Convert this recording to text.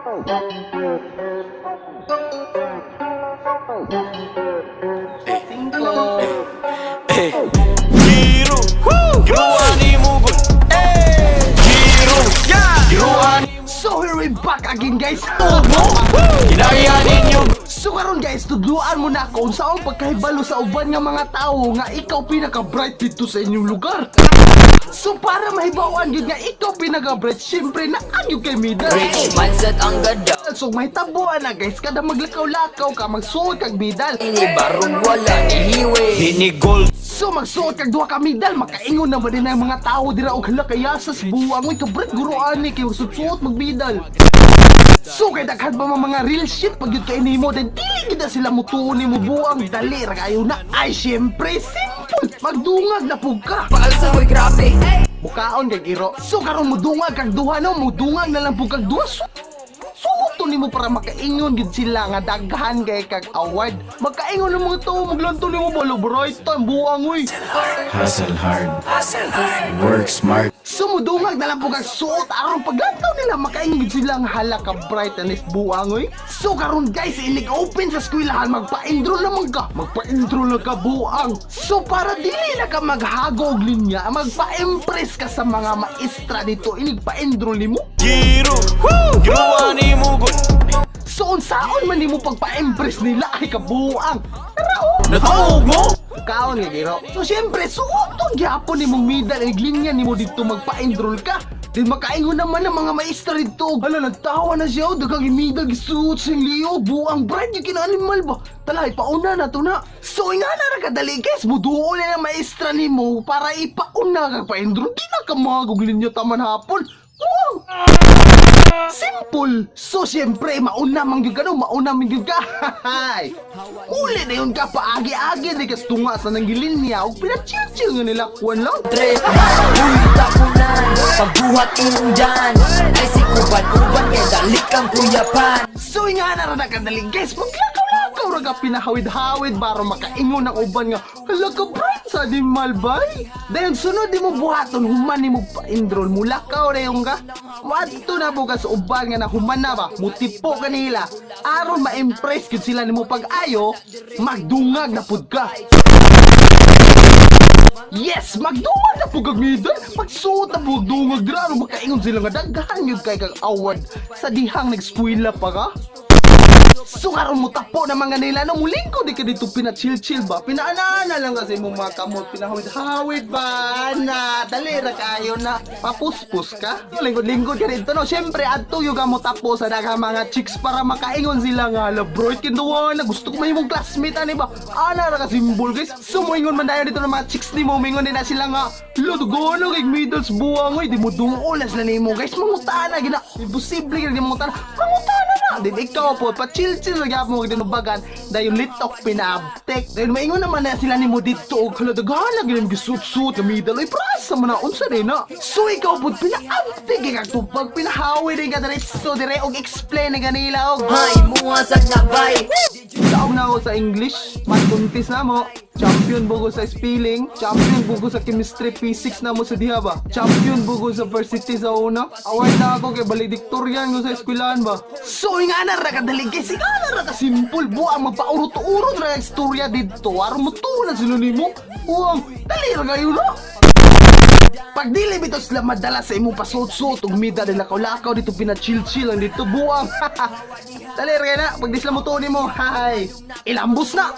Giro, giruani mo gud. Giro, giruani. So here we back again guys. Kinaya ninyo. So karon guys, tudluan mo na kung saan pagkahibalo sa uban nga mga tao nga ikaw pinaka-bright dito sa inyong lugar. So para mahibawan yun nga ikaw pinaka-bright, syempre na yung kay Mida. Rich mindset ang ganda. So may tabuan na guys, kada maglakaw-lakaw ka, magsuot kag medal. Ini barong wala ni hiwi. Hini gold. So magsuot kag duha ka medal, makaingon na ba din ang mga tao dira og hala kaya sa buwang oy kabret guruan ni kay magsuot magmedal. So kay daghan ba mga real shit pag yun kay nimo then dili gid na sila mutuon nimo buang dali ra kayo na. Ay syempre simple, magdungag na pug ka. Paalsa ko'y grabe. Mukaon kay giro. So karon mudungag kag duha no, mudungag na lang pug kag duha. Suot nimo para makaingon gid sila nga daghan kay kag award. Makaingon ng mga tao maglanto nimo balo bright time buang oy. Hustle hard. Work smart. Sumudungag na lang po kag suot aron paglantaw nila makaingon gid sila nga hala ka bright and is buang oy. So karon guys inig open sa eskwelahan magpa-enroll naman ka. Magpa-enroll na ka buang. So para dili na ka maghagog linya, magpa-impress ka sa mga maestra dito inig pa-enroll nimo. Giro, giruani mo gud. So unsaon man nimo pagpa-impress nila ay kabuang. Tara oh. Natawag mo? Kaon nga giro. So syempre suotong gyapon nimong medal ig linya nimo dito magpa-enroll ka. Din makaingon naman ng mga maestra dito. Hala nagtawa na siya daghang imedal gisuot sing liyo buang bright yung kinanimal ba. Talay pauna na to na. So ingana ra kadali guys muduol na ng maestra nimo para ipauna kag pa-enroll. Di na ka magog linya taman hapon. Wow! Simple! So, siyempre, mauna man yun ka no, mauna man yun ka. Hahay! Uli na yun ka, paagi-agi, di kas tunga sa nanggilin niya, o pinachill-chill nga nila, kuwan lang. Tre, uy, tapunan. Pagbuhat yung dyan. Ay si kuban-kuban kay dalik ang kuyapan. So, nga na rin nakadaling, guys, maglakaw-lakaw ra ka pinahawid-hawid, baro makaingon ng uban nga, hala ka bright sa di malbay. Dahil sunod di mo buhaton, human ni mo pa-enroll, mulakaw na yung ka. Wadto na bukas uban nga na human na ba, mutipo ka nila. Aron ma-impress kung sila ni mo pag-ayo, magdungag na pud ka. Yes, magdungag na pug kag medal. Magsuot na pug dungag dira aron makaingon sila nga daghan yun kay kag award sa dihang nag-eskwela pa ka. So karon mo tapo na mga nila no mulingko di ka dito pina-chill-chill ba? Pinaana lang kasi mo mga kamot pinahawid-hawid ba na dali ra kayo na papuspos ka. Lingkod-lingkod ka dito no. Syempre adto yung mo tapo sa daghang mga chicks para makaingon sila nga la bro kinduwa na gusto ko mahimong classmate ani ba? Ana ra ka symbol guys. So moingon man dayon dito ng mga chicks ni mo mingon din na sila nga ludugono kay middles buang oy di mo dungolas na nimo guys mangutana gina imposible gina mangutana. Mangutana na din ikaw po pa chill-chill lagi mo dinubagan dayon litok pinabtek dayon maingon naman na sila nimo dito og hala daghan lagi nim gisut-sut nga middle oy prasa man na unsa din na. So ikaw pud pinaabtek kay kag tupag pinahawi din ka diretso dire og explain ni kanila og Hay, mua sa nabay. Saog na ako sa English, matuntis na mo. Champion bugo sa spelling, champion bugo sa chemistry, physics na mo sa diha ba. Champion bugo sa varsity sa una. Award na ako kay valedictorian ko sa eskwelahan ba. So nga na ra kadali guys, nga na ra ka simple buang magpaurot-urot ra istorya dito. Aron mo tuwa na sila nimo. Buang, dali ra kayo no. Pag dili bitaw sila madala sa imong pasuot-suot ug mida nila lakaw dito pina-chill-chill lang dito buang. Dali ra na pag di sila mo tuwa nimo. Hay, ilambos na.